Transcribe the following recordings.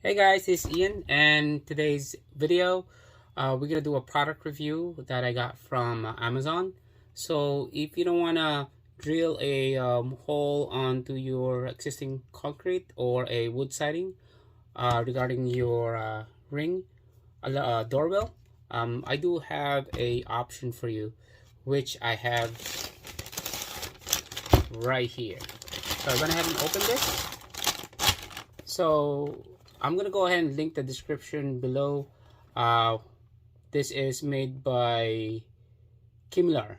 Hey guys, it's Ian, and today's video, we're gonna do a product review that I got from Amazon. So if you don't wanna drill a hole onto your existing concrete or a wood siding regarding your ring doorbell, I do have a option for you, which I have right here. So I went ahead and opened this. So I'm gonna go ahead and link the description below. This is made by Kimlar.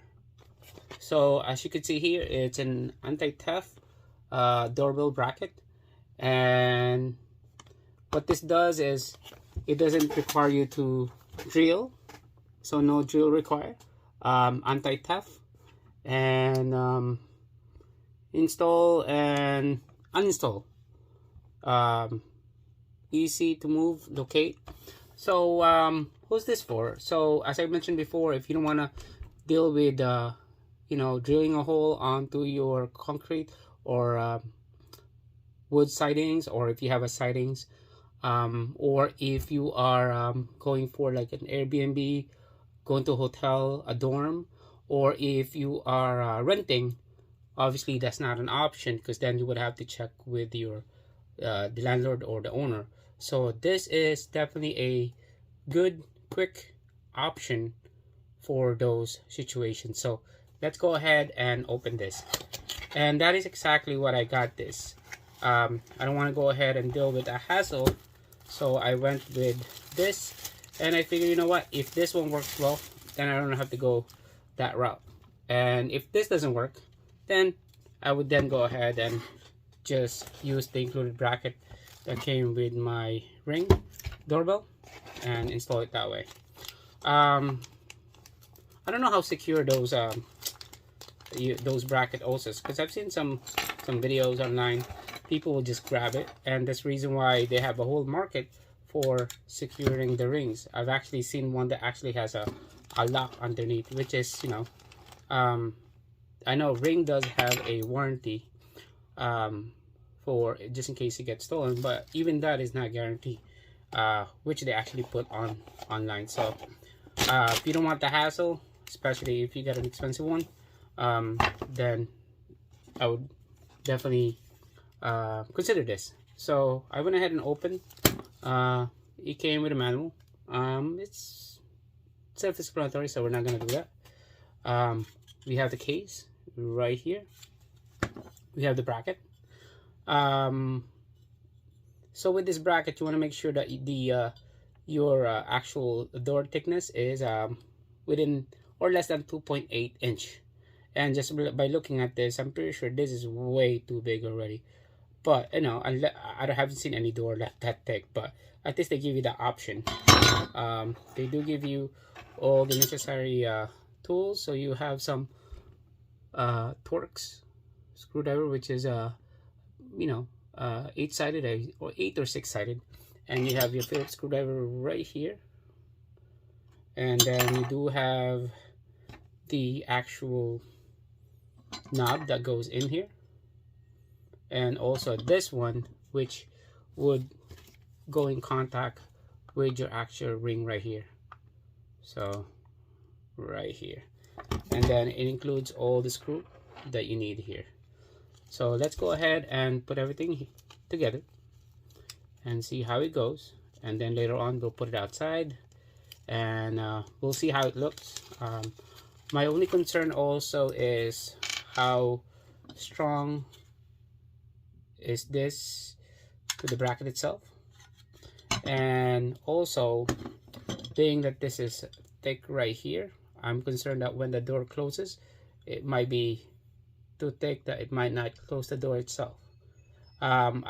So as you can see here, it's an anti-theft doorbell bracket, and what this does is it doesn't require you to drill, so no drill required. Anti-theft, and install and uninstall. Easy to move, locate. So who's this for? So as I mentioned before, if you don't want to deal with drilling a hole onto your concrete or wood sidings, or if you have a sidings, or if you are going for like an Airbnb, going to a hotel, a dorm, or if you are renting, obviously that's not an option, because then you would have to check with your the landlord or the owner. So this is definitely a good quick option for those situations. So let's go ahead and open this, and that is exactly what I got this. I don't want to go ahead and deal with a hassle, so I went with this, and I figure, you know what, if this one works well, then I don't have to go that route. And if this doesn't work, then I would then go ahead and just use the included bracket that came with my ring doorbell and install it that way. I don't know how secure those bracket hoses, because I've seen some videos online. People will just grab it, and that's the reason why they have a whole market for securing the rings. I've actually seen one that actually has a lock underneath, which is, I know ring does have a warranty for just in case it gets stolen, but even that is not guaranteed, which they actually put on online. So if you don't want the hassle, especially if you get an expensive one, then I would definitely consider this. So I went ahead and opened. It came with a manual. It's self-explanatory, so we're not gonna do that. We have the case right here. We have the bracket. So with this bracket, you want to make sure that your actual door thickness is within or less than 2.8 inch. And just by looking at this, I'm pretty sure this is way too big already. But I haven't seen any door that thick, but at least they give you the option. They do give you all the necessary tools. So you have some Torx screwdriver, which is 8-sided or 8 or 6-sided, and you have your Phillips screwdriver right here, and then you do have the actual knob that goes in here, and also this one, which would go in contact with your actual ring right here. So right here, and then it includes all the screw that you need here. So let's go ahead and put everything together and see how it goes, and then later on we'll put it outside and we'll see how it looks. My only concern also is how strong is this to the bracket itself, and also being that this is thick right here, I'm concerned that when the door closes, it might be too thick that it might not close the door itself. I'm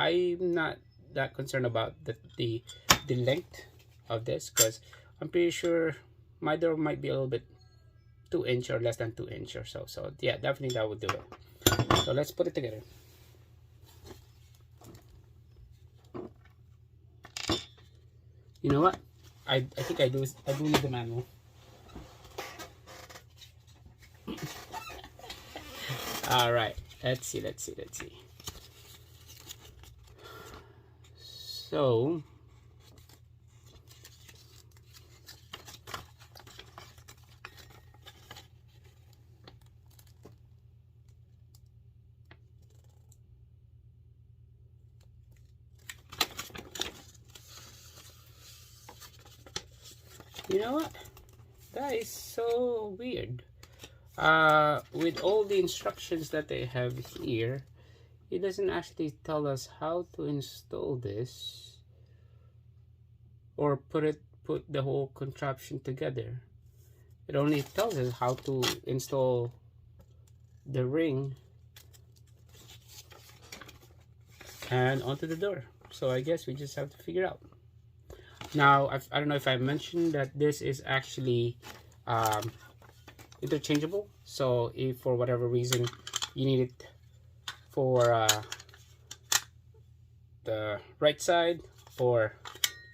not that concerned about the length of this, because I'm pretty sure my door might be a little bit 2 inch or less than 2 inch or so. So yeah, definitely that would do it. So let's put it together. You know what? I think I do need the manual. All right, let's see. So You know what? That is so weird. With all the instructions that they have here, it doesn't actually tell us how to install this or put the whole contraption together. It only tells us how to install the ring and onto the door. So I guess we just have to figure out. Now, I don't know if I mentioned that this is actually interchangeable. So if for whatever reason you need it for the right side or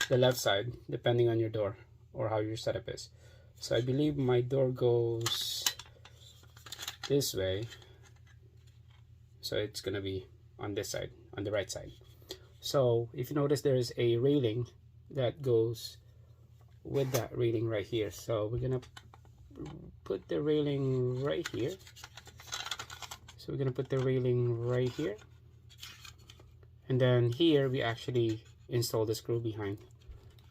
the left side, depending on your door or how your setup is. So I believe my door goes this way, so it's gonna be on this side, on the right side. So if you notice, there is a railing that goes with that railing right here. So we're gonna put the railing right here. So we're gonna put the railing right here, and then here we actually install the screw behind,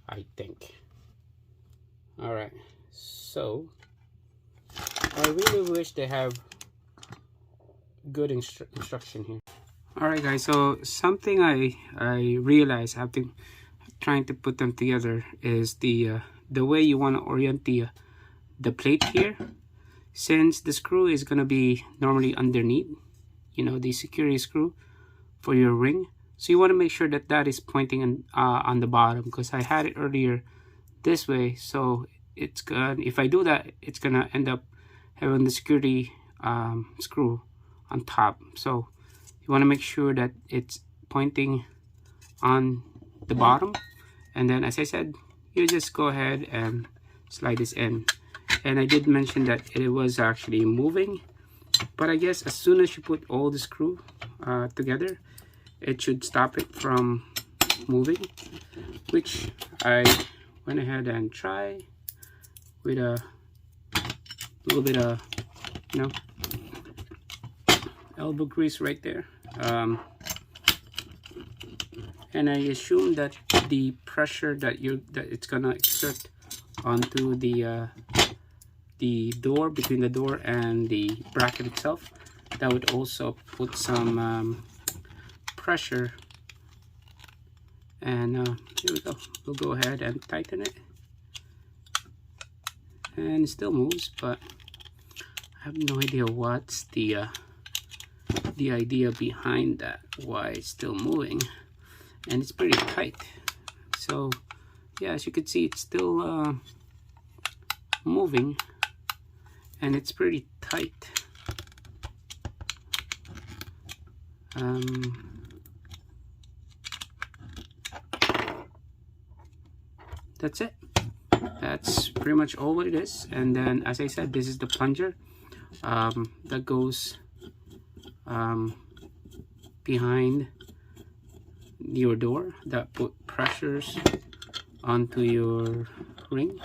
I think. All right, so I really wish they have good instruction here. All right, guys, so something I realized after trying to put them together is the way you want to orient the plate here. Since the screw is going to be normally underneath, you know, the security screw for your ring, so you want to make sure that that is pointing on the bottom, because I had it earlier this way. So it's good. If I do that, it's gonna end up having the security screw on top. So you want to make sure that it's pointing on the bottom, and then as I said, you just go ahead and slide this in. And I did mention that it was actually moving, but I guess as soon as you put all the screw together, it should stop it from moving, which I went ahead and tried with a little bit of, you know, elbow grease right there. And I assume that the pressure that it's gonna exert onto the door, between the door and the bracket itself, that would also put some pressure. And here we go. We'll go ahead and tighten it, and it still moves, but I have no idea what's the idea behind that, why it's still moving. And it's pretty tight. So yeah, as you can see, it's still moving, and it's pretty tight. That's it. That's pretty much all what it is. And then, as I said, this is the plunger that goes behind your door, that put pressures onto your ring.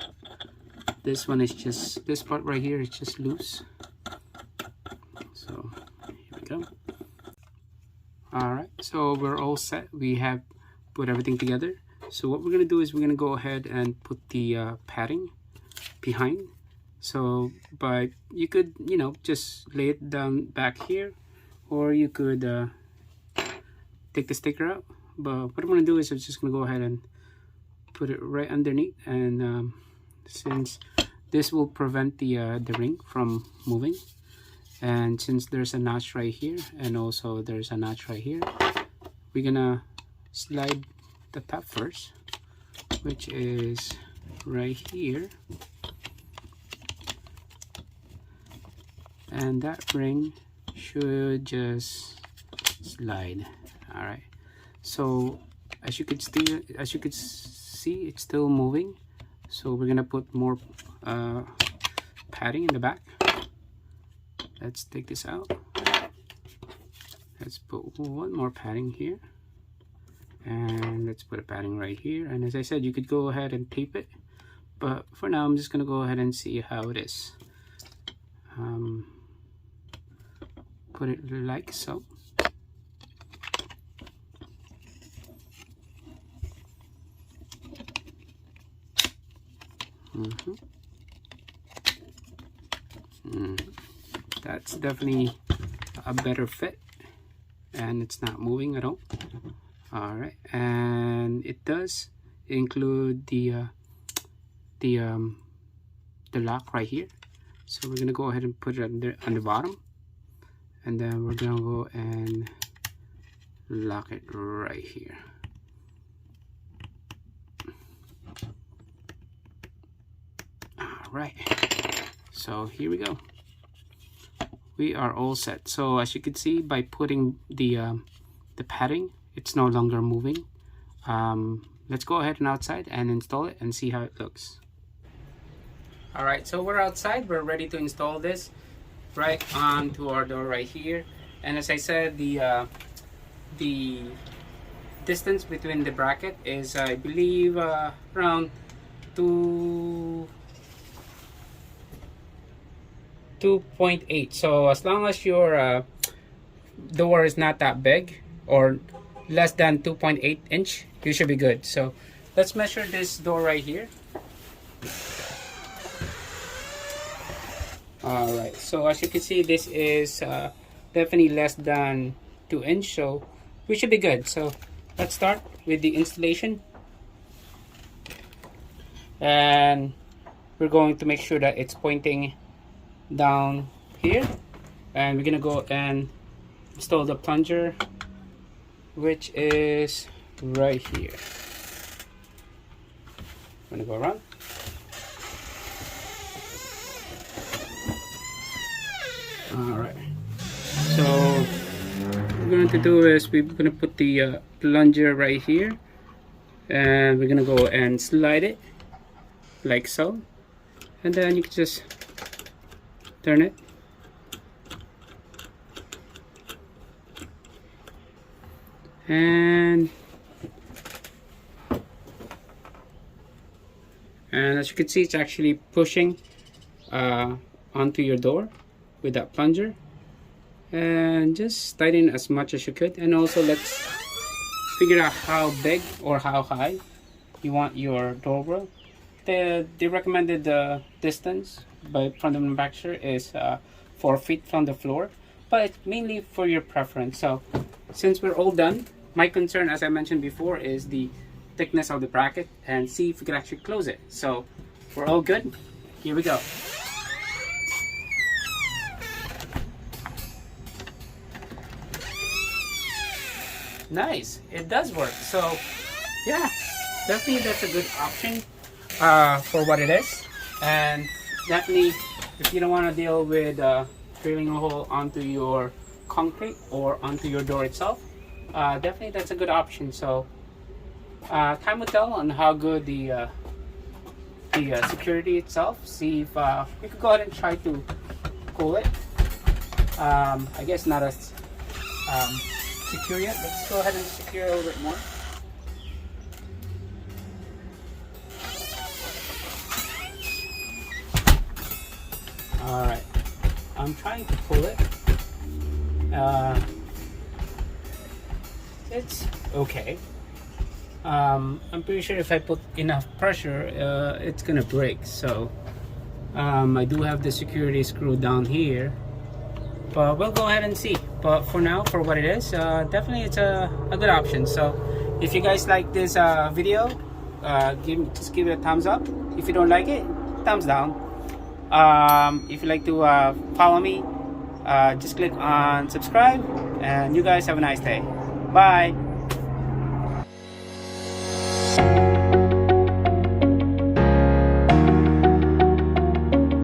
This one is just, this part right here is just loose. So here we go. All right, so we're all set. We have put everything together. So what we're gonna do is we're gonna go ahead and put the padding behind. So, but you could, you know, just lay it down back here, or you could take the sticker out. But what I'm gonna do is I'm just gonna go ahead and put it right underneath, and since this will prevent the ring from moving, and since there's a notch right here and also there's a notch right here, we're gonna slide the top first, which is right here, and that ring should just slide. All right, so as you could see, it's still moving. So we're gonna put more padding in the back. Let's take this out. Let's put one more padding here, and let's put a padding right here. And as I said, you could go ahead and tape it, but for now I'm just gonna go ahead and see how it is. Put it like so. Mm-hmm. That's definitely a better fit, and it's not moving at all. All right, and it does include the lock right here. So we're gonna go ahead and put it on the bottom, and then we're gonna go and lock it right here. All right, so here we go. We are all set. So as you can see, by putting the padding, it's no longer moving. Let's go ahead and outside and install it and see how it looks. All right, so we're outside. We're ready to install this right onto our door right here. And as I said, the distance between the bracket is, I believe, around 2.8. So as long as your door is not that big or less than 2.8 inch, you should be good. So let's measure this door right here. All right, so as you can see, this is definitely less than 2 inch, so we should be good. So let's start with the installation, and we're going to make sure that it's pointing down here, and we're gonna go and install the plunger, which is right here. I'm gonna go around. Alright, so what we're going to do is we're going to put the plunger right here, and we're going to go and slide it like so, and then you can just turn it. And as you can see, it's actually pushing onto your door with that plunger, and just tighten as much as you could. And also, let's figure out how big or how high you want your doorbell. The recommended distance from the manufacturer is 4 feet from the floor, but it's mainly for your preference. So since we're all done, my concern, as I mentioned before, is the thickness of the bracket, and see if we can actually close it. So we're all good. Here we go. Nice, it does work. So yeah, definitely that's a good option for what it is. And definitely, if you don't want to deal with drilling a hole onto your concrete or onto your door itself, definitely that's a good option. So time will tell on how good the security itself. See if we could go ahead and try to cool it. I guess not as secure yet. Let's go ahead and secure a little bit more. Alright, I'm trying to pull it. It's okay. I'm pretty sure if I put enough pressure, it's gonna break. So I do have the security screw down here, but we'll go ahead and see. But for now, for what it is, definitely it's a good option. So if you guys like this video, just give it a thumbs up. If you don't like it, thumbs down. If you like to follow me, just click on subscribe, and you guys have a nice day. Bye.